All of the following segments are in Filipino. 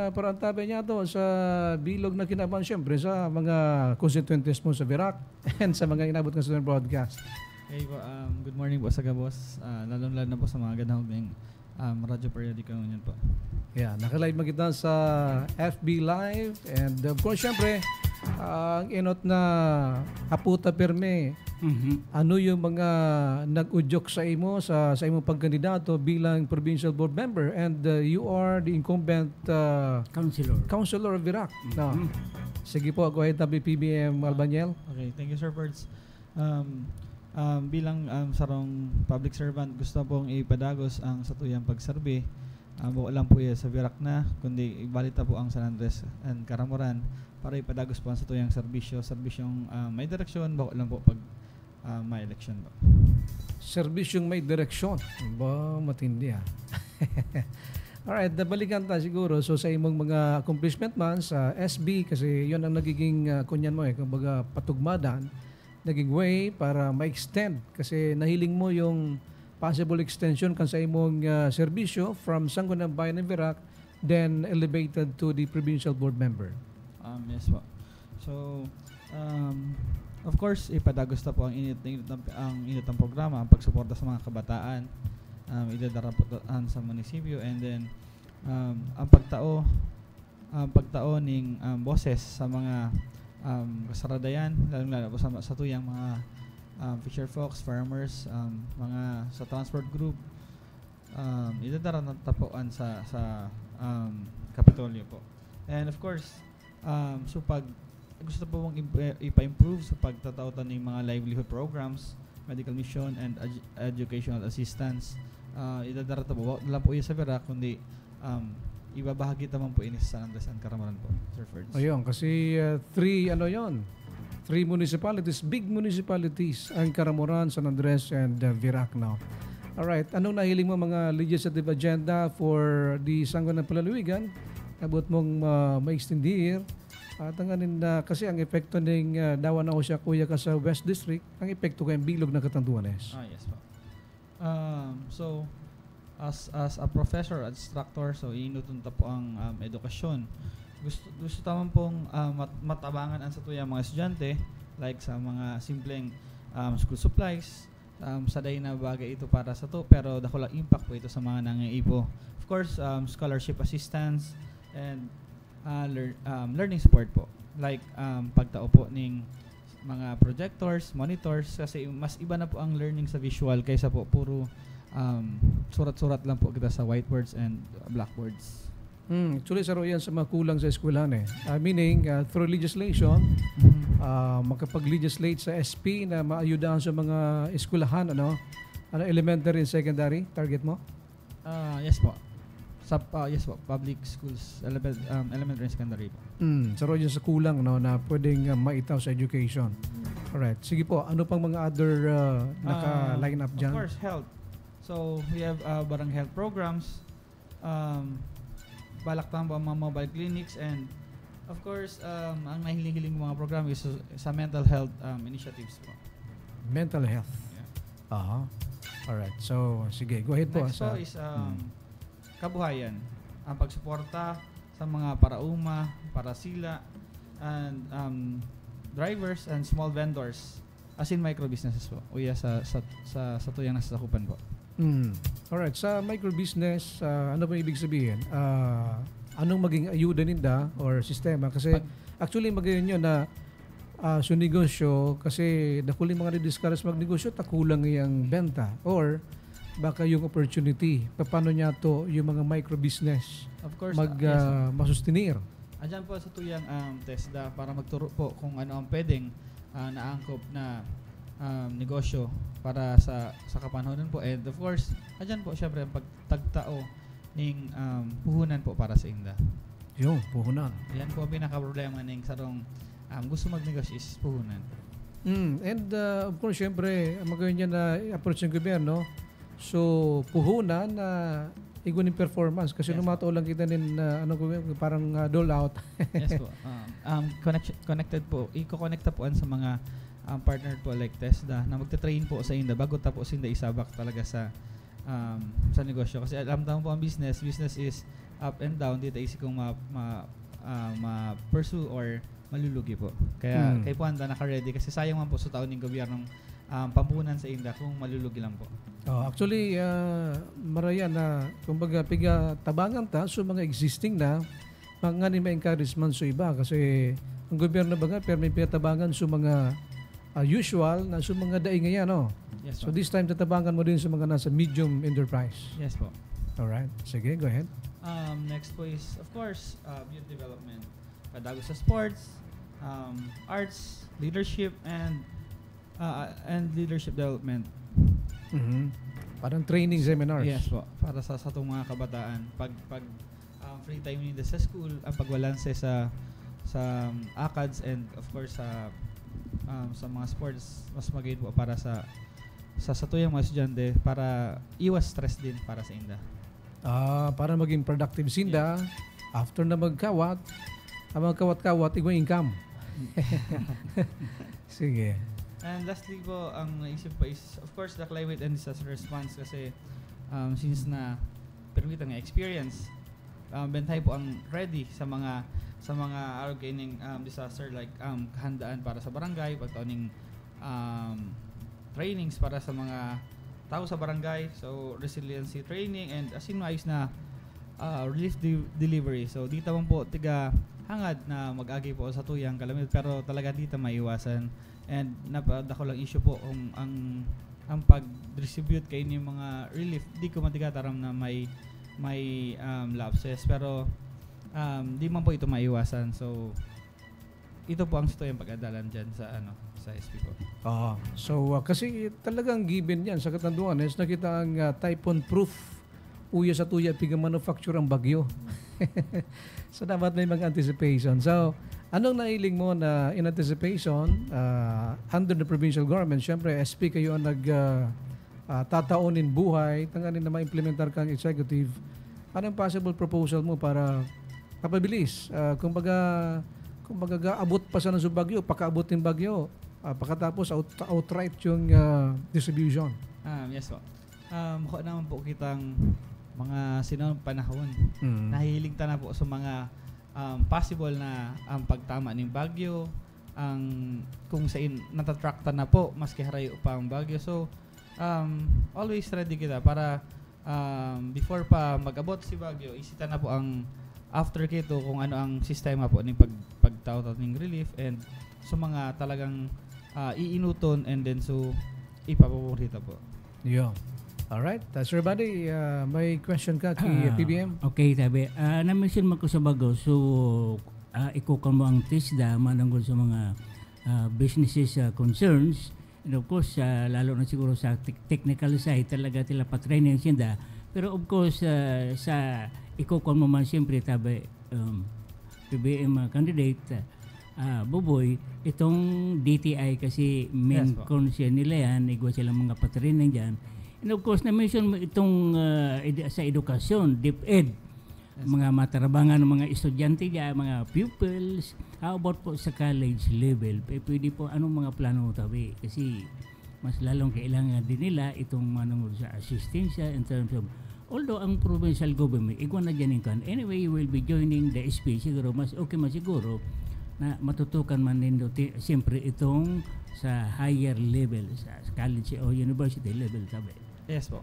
parang tabi niya to sa bilog na kinaban siyempre sa mga constituents mo sa Virac and sa mga inabot ng student broadcast. Hey po, good morning po sa Gabos. Lalong-lalo na po sa mga ganahog ng radyo periodika ngayon po. Yeah, naka-live magkita sa FB Live and of course syempre ang inot na Aputa Perme. Ano yung mga nag-udyok sa imo sa imong pagkandidato bilang provincial board member and you are the incumbent councilor of Virac. No. Sige po, go ahead PBM Albanyel. Okay, thank you Sir Birds. Bilang sarong public servant, gusto pong ipadagos ang satuyang pagserbe. Buko lang po sa Virac na, kundi ibalita po ang San Andres and Caramoran para ipadagos po ang satuyang serbisyong may direksyon, buko lang po pag may election po. Serbisyong may direksyon. Ba, matindi Alright, nabalikan ta siguro. So sa imong mga accomplishment man sa SB, kasi yon ang nagiging kunyan mo kumbaga patugmadan, naging way para ma-extend kasi nahiling mo yung possible extension kan sa imong serbisyo from Sangguniang Bayan ng Virac then elevated to the provincial board member. Yes po. So, of course, ipadagos na po ang init ng programa, ang pagsuporta sa mga kabataan, idadara po sa munisipyo and then ang pagtao ng boses sa mga kasaradayan, lalo sa tuyang mga fisher folks, farmers, mga sa transport group, idadara na tapuan sa Kapitolyo po. And of course, so pag gusto po mong ipa-improve sa pagtatautan ng mga livelihood programs, medical mission, and educational assistance, idadara po lang po sa Virac, kundi ibabahagi naman po ini sa San Andres and Caramoran po, Sir Ferds. Ayun, kasi three municipalities, big municipalities, ang Caramoran, San Andres, and Virac now. Alright, anong nahiling mo mga legislative agenda for the Sangguniang Palalawigan? Abot mong ma-extendir. At ang kasi ang epekto ng dawa na ko siya kuya ka sa West District, ang epekto ko yung bilog na Katanduanes. Yes po. So, as a professor at instructor, so inutunta po ang edukasyon. Gusto tamang pong matabangan ang satuyang mga estudyante like sa mga simpleng school supplies, saday na bagay ito para sa to pero dakulang impact po ito sa mga nangaipo. Of course, scholarship assistance and learning support po like pagtao po ng mga projectors, monitors kasi mas iba na po ang learning sa visual kaysa po puro surat-surat lang po kita sa whiteboards and blackboards. Actually, saro yan sa mga kulang sa eskwelahan meaning, through legislation, makapag-legislate sa SP na maayudahan sa mga eskwelahan, elementary and secondary, target mo? Yes po. Yes po, public schools, elementary and secondary po. Saro yan sa kulang na pwedeng maitaw sa education. Alright, sige po, ano pang mga other naka-line up dyan? Of course, health. So, we have barang health programs, balak tang mga mobile clinics, and of course, ang nahiling-hiling mga program is sa mental health initiatives po. Mental health? Yeah. Alright, so sige, go ahead po. Next po is kabuhayan, ang pagsuporta sa mga parauma, parasila, and drivers and small vendors, as in micro businesses po. Uya sa tuyang nasasakupan po. Alright, sa microbusiness, ano ba ibig sabihin? Anong maging ayuda ninda or sistema? Kasi actually magayon yun na sa negosyo, kasi dakuli mga discourage magnegosyo, takulang yung benta or baka yung opportunity. Paano niya to yung mga microbusiness of course, masustinir? Andyan po sa tuyang TESDA para magturo po kung ano ang pwedeng naangkop na negosyo para sa kapanahonan po. And of course, andyan po syempre ang pagtagtao ng puhunan po para sa inda. Yung puhunan. Yan po ang pinaka-problema ng sarong gusto magnegosyo is puhunan. And of course, syempre, magayon niya na approach ng gobyerno. So, puhunan na igunin performance kasi yes, lumataw lang kita din parang dole out. Yes po. Connected po. Iko-connecta po sa mga partner po like TESDA na magte-train po sa inda bago tapos inda isabak talaga sa negosyo. Kasi alam naman po ang business is up and down, dito isip kong ma-pursue or malulugi po. Kaya kay po handa naka-ready kasi sayang man po sa taon ng gobyernong pampunan sa inda kung malulugi lang po. Actually, maraya na, kumbaga, piga tabangan ta so mga existing na, mga ni ma-encourage man so iba kasi ang gobyerno ba nga, pero may pinatabangan so mga usual na so mga daing ngayon, no? Yes So po. this time, tatabangan mo din sa mga nasa medium enterprise. Yes po. Alright. Sige, go ahead. Next po is, of course, youth development. Padago sa sports, arts, leadership, and leadership development. Parang training seminars. Yes po. Para sa itong mga kabataan. Pag free time nila sa school, ang pagbalanse sa ACADS and of course sa mga sports, mas magayon po para sa tuyang mga estudyante para iwas stress din para sa inda. Para maging productive sinda, after na magkawat, ang magkawat-kawat, igwa income. Sige. And lastly po, ang naisip po is, of course, the climate and disaster response kasi since na permit ang experience, Bentay po ang ready sa mga arugaining disaster like kahandaan para sa barangay, pagtauning trainings para sa mga tao sa barangay, so resiliency training and asin maayos na relief delivery. So dito man po tiga hangad na mag-agi po sa tuyang kalamit pero talaga dito maiwasan and napadako lang issue po ang pag-distribute kay ni mga relief di ko matigataram na may lapses pero di man po ito maiwasan. So ito po ang tuyang pag-adalan diyan sa SP po. So kasi talagang given yan sa katanduan is nakita ang typhoon proof uya sa tuya piga manufacture ang bagyo. So dapat may mga anticipation. So anong nailing mo na in anticipation under the provincial government? Siyempre SP kayo ang tataonin buhay tanganin na ma-implementar kang executive. Anong possible proposal mo para kapabilis? Kumbaga abot pa sa ng bagyo, pakaabot ng bagyo, pagkatapos outright yung distribution. Yes po. Mukha naman po kitang mga sinong panahon. Nahihiling ta na po sa mga possible na ang pagtama ng bagyo, ang kung saan natatrakta na po maski harayo pa ang bagyo. So always ready kita para before pa mag-abot si bagyo, isita na po ang after kito kung ano ang sistema po ng pagtawag ng relief and so mga talagang iinuton and then so ipapaborita po. Yeah. Alright. Sir Buddy, may question ka kay PBM? Okay, tabi. Na-mention mo ko sa bago. So, ikukan mo ang TISDA manangol sa mga businesses concerns. And of course, lalo na siguro sa technical side, talaga tila pa-training sinda. Pero of course, sa ikukan mo man siyempre, tabi, PBM candidate, Buboy, itong DTI kasi main concern nila yan, igwa silang mga pa-training dyan. And of course, na-mention mo itong sa edukasyon, DepEd, mga matarabangan ng mga estudyante dyan, mga pupils. How about po sa college level? Pwede po, anong mga plano mo tabi? Kasi mas lalong kailangan din nila itong manungod sa assistensya in terms of, although ang provincial government, igwan na dyan kan. Anyway, you will be joining the SP. Siguro, mas okay man siguro na matutukan man din siyempre itong sa higher level, sa college o university level tabi. Yes po.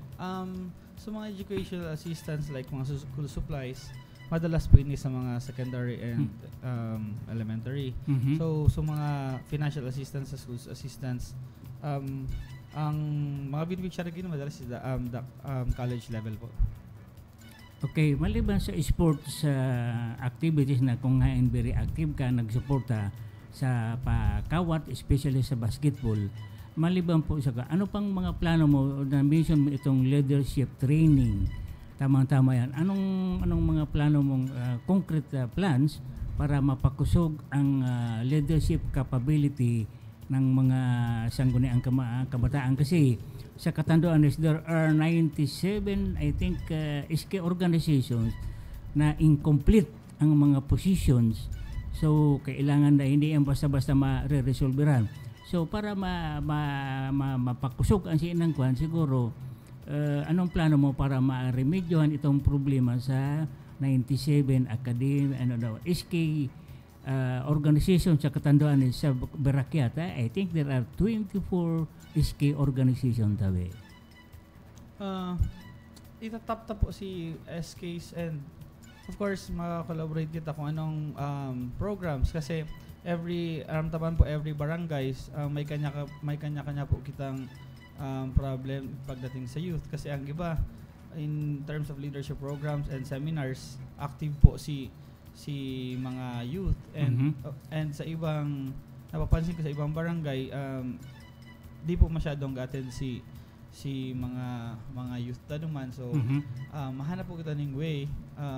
So mga educational assistance like mga school supplies, madalas po ini sa mga secondary and elementary. So mga financial assistance sa schools assistance, ang mga beneficiary gino madalas is the college level po. Okay, maliban sa sports activities na kung ngayon very active ka, nagsuporta sa pakawat, especially sa basketball, maliban po sa ano pang mga plano mo, na-mention mo itong leadership training, tamang-tama yan. Anong mga plano mong concrete plans para mapakusog ang leadership capability ng mga sangguniang kabataan? Kasi sa katanduan is there are 97 I think SK organizations na incomplete ang mga positions, so kailangan na hindi yan basta-basta ma-resolveran. So para mapakusog ang sinang kwan, siguro anong plano mo para ma-remedyohan itong problema sa 97 academy SK organization sa katanduan sa Barakyata. I think there are 24 SK organization tabi. Itatap po si SKs and of course maka-collaborate kita kung anong programs kasi every barangays may kanya-kanya po kitang problem pagdating sa youth kasi ang iba in terms of leadership programs and seminars active po si mga youth and sa ibang napapansin ko sa ibang barangay di po masyadong ga-attend si mga youth tanuman so mahanap po kita ng way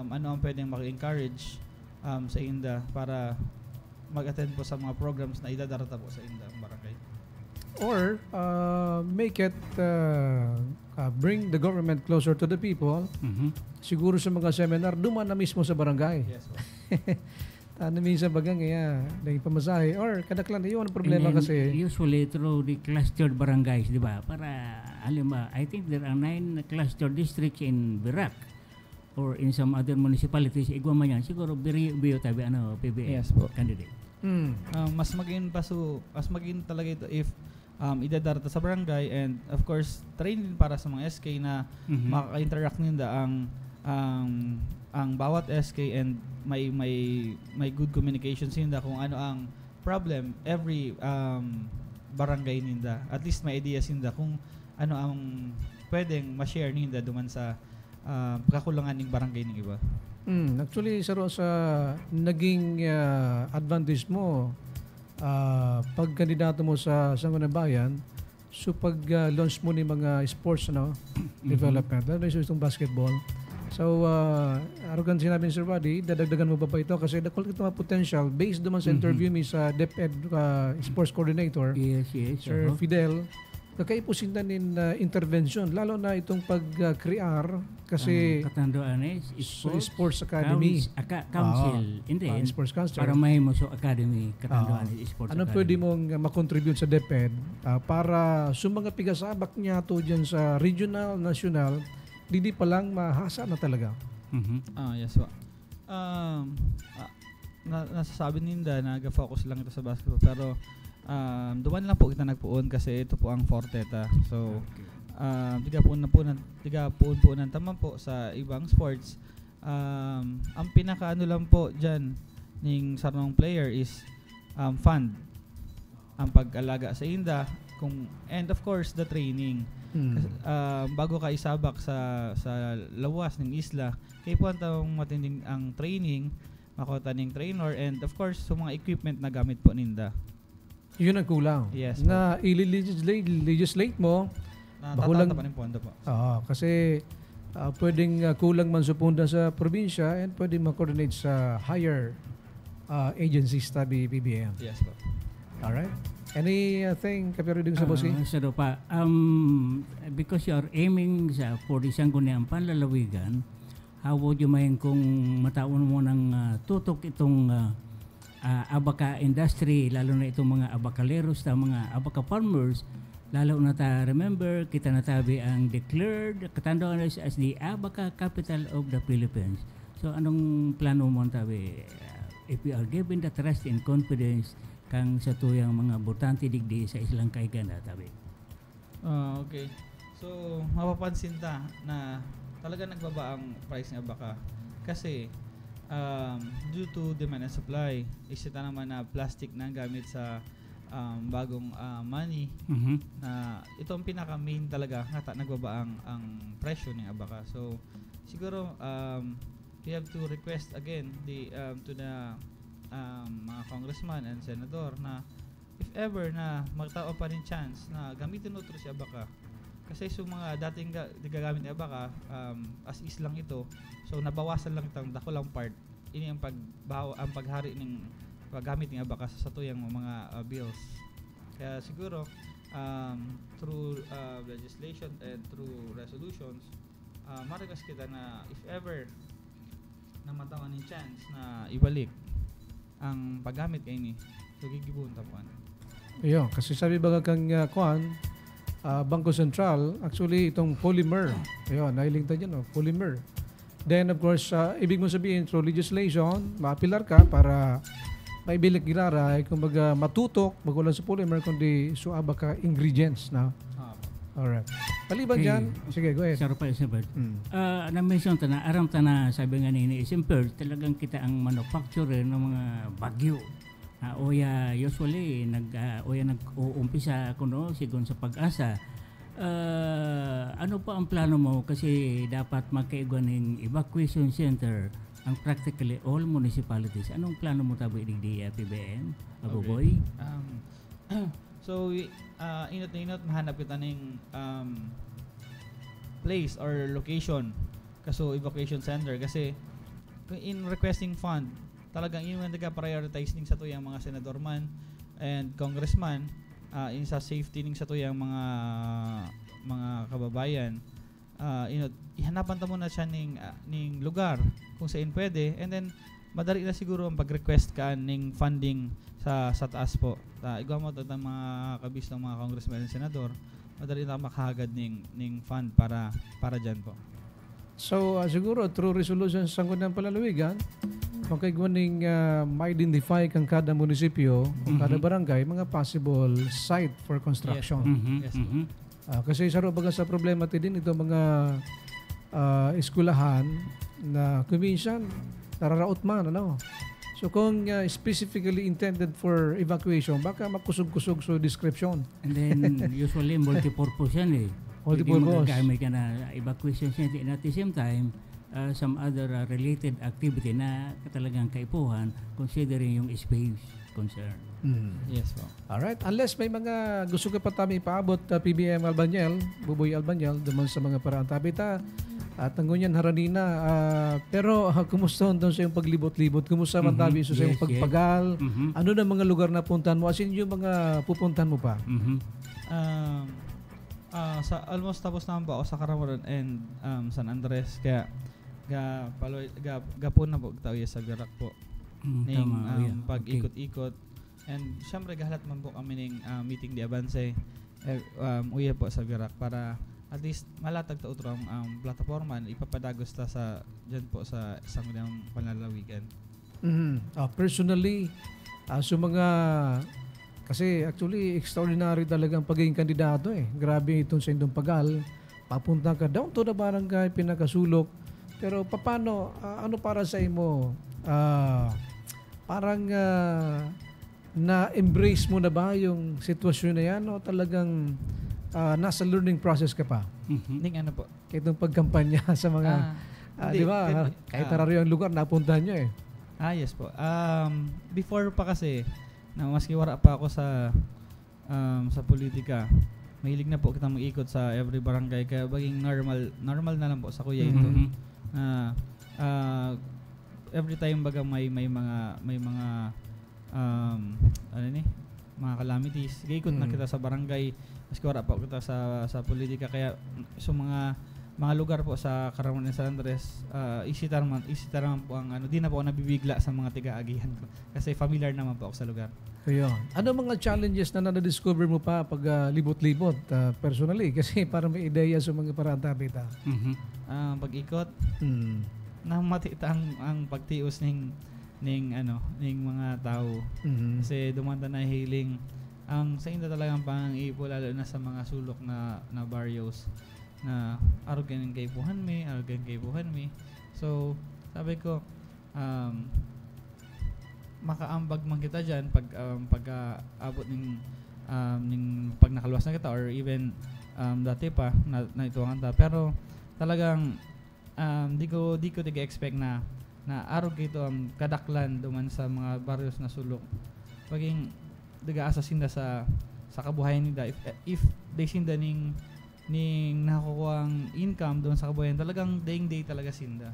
ano ang pwedeng maki-encourage sa INDA para mag-attend po sa mga programs na idadarata po sa INDA ang barangay. Or make it bring the government closer to the people. Siguro sa mga seminar, duman na mismo sa barangay. Yes, Ano minsan bagang dahil pamasahe or kadaklan yun ang problema kasi usually through the clustered barangays, di ba? Para halimbawa, I think there are 9 cluster districts in Birac or in some other municipalities. Igwa man yan, siguro biyo tabi PBA yes, po. Candidate. Mas maging talaga ito if idadarata sa barangay and of course training para sa mga SK na makaka-interact nila ang bawat SK and may good communications nila kung ano ang problem every barangay nila. At least may ideas nila kung ano ang pwedeng ma-share nila duman sa kakulangan ng barangay ng iba. Actually, sa naging advantage mo pag kandidato mo sa Sangguniang Bayan, so pag-launch mo ng mga sports development, lalo na itong basketball. So, arrogant sinabi ni Sir Buddy, dadagdagan mo ba ito? Kasi nakulit ito mga potential based naman sa interview mi sa DepEd Sports Coordinator, Yes. Sir Fidel, kakaipusin na intervention, lalo na itong pag-crear kasi katanduan Sports Academy. Council. Hindi. Sports Council. Para may mo academy, katanduan Sports ano Academy. pwede mong makontribute sa DepEd para sa mga pigasabak niya to dyan sa regional, national, hindi pa lang mahasa na talaga. Yes po. Nasasabi ninda na nag-focus lang ito sa basketball pero duman lang po kita nagpuon kasi ito po ang forte ta. So tigapuon po ng tama po sa ibang sports. Ang pinakaano lang po diyan ning sarong player is fund. Ang pag-alaga sa INDA and of course the training. Bago ka isabak sa lawas ng isla, kay po ang matinding ang training, makota ning trainer and of course sa mga equipment na gamit po ninda. Yun ang kulang. Yes, na i-legislate mo, Tatata pa ng pondo po. kasi pwedeng kulang man supunda sa probinsya and pwedeng ma-coordinate sa higher agencies tabi PBM. Yes po. Alright. Anything kapiro din sa bossing? Sa pa, because you are aiming for the Sangguniang Panlalawigan, how would you mind kung mataon mo ng tutok itong abaka industry, lalo na itong mga abakaleros, mga abaka farmers, lalo na remember, kita natabi ang declared katanduan as the abaka capital of the Philippines. So anong plano mo tabi? If you are given the trust and confidence kang sa tuyang mga botante digdi sa islang kaigan tabi. Okay. So mapapansin ta na talaga nagbaba ang price ng abaka kasi due to demand and supply, isita naman na plastic na gamit sa bagong money na ito ang pinaka main talaga nagbaba ang presyo ng abaka. So siguro we have to request again to the mga congressman and senador na if ever na magtao pa rin chance na gamitin utro si abaka kasi so mga dating gagamit ni abaka as is lang ito, so nabawasan lang itong dakulang part ini ang paghari ng paggamit ng abaka sa tuyang mga bills. Kaya siguro through legislation and through resolutions marigas kita na if ever na matawan ng chance na ibalik ang paggamit kay ni so gigibon tapuan. Ayun, kasi sabi ba kang Bangko Sentral, actually itong polymer, ayun, nahiling tayo dyan, polymer. Then of course, ibig mo sabihin through legislation, maapilar ka para maibilik giraray, kumbaga matutok, bagulan sa polymer, kundi suaba ka ingredients na. Alright. Paliban dyan, sige, go ahead. Saro pa isa ba? Na-mention ta na, aram ta na, sabi nga ni Isimper, talagang kita ang manufacturer ng mga bagyo. Oya usually, oya nag-uumpisa kuno, sigon sa pag-asa. Ano pa ang plano mo? Kasi dapat magkaiguan ng evacuation center ang practically all municipalities. Anong plano mo tabo di PBM? Abuboy? So, inot na inot, mahanap kita ng place or location kaso evacuation center kasi in requesting fund talagang yun ang nagka-prioritize ning sa tuyang mga senador man and congressman in sa safety ning sa tuyang mga kababayan ihanapan ta muna siya ning lugar kung saan pwede and then madali na siguro ang pag-request ka ning funding sa taas po. Igwa mo ang mga kabis ng mga congressman and senador, madali na makahagad ning fund para dyan po. So siguro through resolution sa Sangguniang Palalawigan, kung kaigwan ning ma-identify kang kada munisipyo, kung kada barangay, mga possible site for construction. Yes, po. Kasi saro baga sa problema din ito mga eskwelahan na kuminsan nararaot man, ano? So kung specifically intended for evacuation, baka makusog-kusog sa description. And then usually multi-purpose yan eh. Multi-purpose. Pwede magagamit ka na evacuation center and at the same time, some other related activity na talagang kaipuhan considering yung space concern. Yes po. Alright. Unless may mga gusto ka pa tami paabot PBM Albanyel, Buboy Albanyel, duman sa mga paraan tabita, at ang ganyan haranina. Pero kumusta doon sa yung paglibot-libot? Kumusta man tabi sa yung pagpagal? Ano na mga lugar na puntahan mo? As in yung mga pupuntahan mo pa? Sa almost tapos naman po ako sa Caramoran and San Andres. Kaya gapon na po tayo sa Birak po. Ning pag-ikot-ikot. And syempre gahalat man po kami ng meeting di Abanse. Uya po sa Birak para at least malatag ta utro ang plataforma ipapadagos ta sa diyan po sa isang panlalawigan. Personally, so mga kasi actually extraordinary talagang pagiging kandidato eh. Grabe itong sa indong pagal. Papunta ka down to the barangay, pinakasulok. Pero paano, ano para sa imo? Parang na-embrace mo na ba yung sitwasyon na yan o talagang nasa learning process ka pa? Ning ano po? Kahit itong pagkampanya sa mga, di ba? Kahit tarari ang lugar, napuntahan nyo eh. Yes po. Before pa kasi, na maski wala pa ako sa politika, mahilig na po kita mag-ikot sa every barangay kaya baging normal na lang po sa kuya ito. Every time baga may mga mga calamities, ikot na kita sa barangay maski wala pa kita sa politika kaya so mga lugar po sa Caramoran San Andres, isitar man po ang di na po ako nabibigla sa mga tiga-agihan ko kasi familiar naman po ako sa lugar. Ayun. Ano mga challenges na na-discover mo pa pag libot-libot personally? Kasi parang may ideya sa mga parang tabita. Pag-ikot, namatita ang pagtios ning mga tao. Kasi dumanda na healing ang sa inda talagang pang-ipo lalo na sa mga sulok na barrios na arugan kaypuhan mi. So, sabi ko makaambag man kita diyan pag abot ning pag nakaluwas na kita or even dati pa na ituangan ta pero talagang di ko expect na arog ito kadaklan duman sa mga barrios na sulok paging diga-asa sinda sa kabuhayan nila if they sinda ning nakukuhang income doon sa kabuhayan talagang day talaga sinda.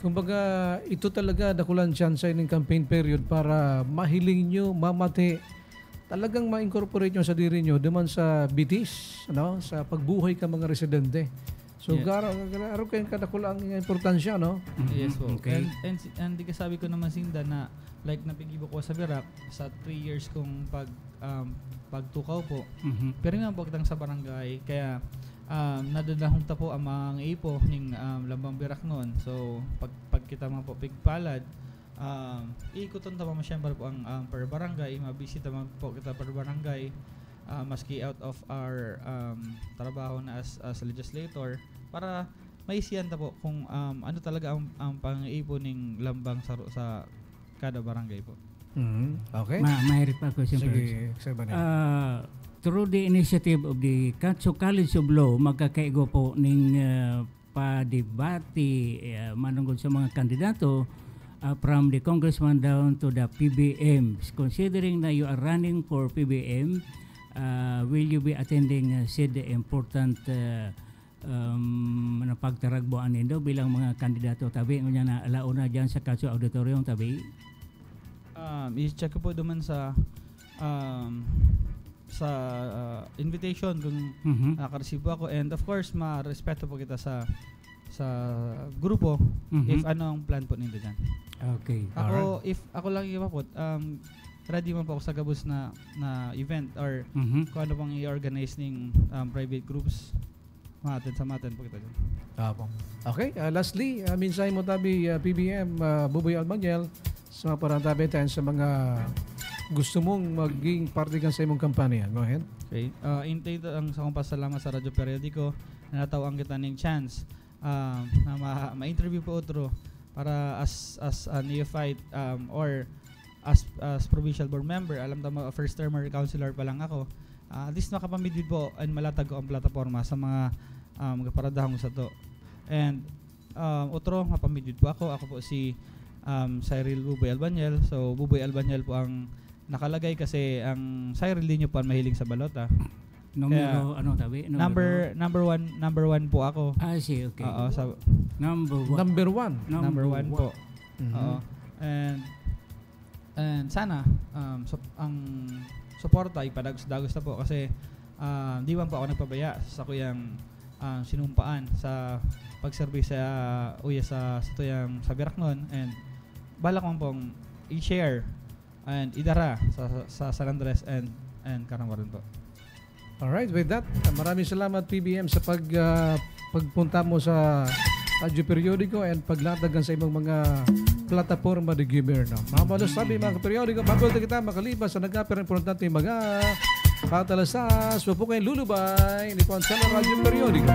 Kumbaga ito talaga dakulan chance ng campaign period para mahiling nyo, mamati, talagang ma-incorporate nyo sa diri nyo duman sa bitis, sa pagbuhay ka mga residente. So garo kayong kadakulang importansya, no? Yes po. Okay. And di ka sabi ko naman sinda na like napigibo ko sa Birak sa 3 years kong pagtukaw po. Pero nga pagtang sa barangay kaya nadadahong ta po ang mga ipo ning lambang Biraknon. So pag kita man po pigpalad, ikuton ta pa siyempre po ang per barangay, mabisita man po kita per barangay, maski out of our trabaho na as legislator, para maisiyan ta po kung ano talaga ang pang-iipon ning lambang sa kada barangay po. Okay. Mahirap ako siyempre. Sige, Sir Banel. Through the initiative of the Katso College of Law, magkakaigo po ning padibati manungkol sa mga kandidato from the congressman down to the PBM. Considering na you are running for PBM, will you be attending said important pagtaragboan nindo bilang mga kandidato? Tabi nga na alauna dyan sa Katso Auditorium, tabi? I-check ko po duman sa invitation kung nakareceive ako, and of course ma-respeto po kita sa grupo if ano ang plan po ninyo dyan. Okay. Ako, if ako lang ipapot, ready man po ako sa gabos na event or kung ano pang i-organize ng private groups, matin po kita dyan. Okay, lastly, minsan mo tabi PBM, Buboy Albanyel, sa mga parantabi tayo sa mga gusto mong maging parte ka sa imong kampanya. Go ahead. Okay. Intay ang sa kong pasalamat sa Radyo Periodiko na natawang kita ng chance na ma-interview po otro para as a neophyte or as provincial board member. Alam tama, first termer councilor pa lang ako. At least makapamidid po and malatag ko ang plataforma sa mga paradahong sa to. And otro, mapamidid po ako. Ako po si Cyril Buboy Albanyel. So Buboy Albanyel po ang nakalagay kasi ang Cyril din nyo po ang mahiling sa balota. Numero, ano tabi? Number one po ako. See, okay. Number one. Number one po. And sana ang suporta ipadagos-dagos na po kasi di man po ako nagpabaya sa kuyang sinumpaan sa pagservice sa tuyang sa Biraknon, and balak mo pong i-share and idara sa San Andres and Karangalan po. Alright, with that, maraming salamat PBM sa pagpunta mo sa Radyo Periodiko and paglatagan sa imong mga plataforma de gobyerno. Mga malos sabi mga periodiko, bago kita makalipas sa nagka-importante mga katalasas, po kayo lulubay ni Juan sa Radyo Periodiko.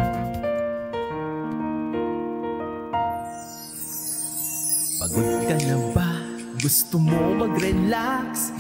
Pagod ka na ba? Gusto mo mag-relax?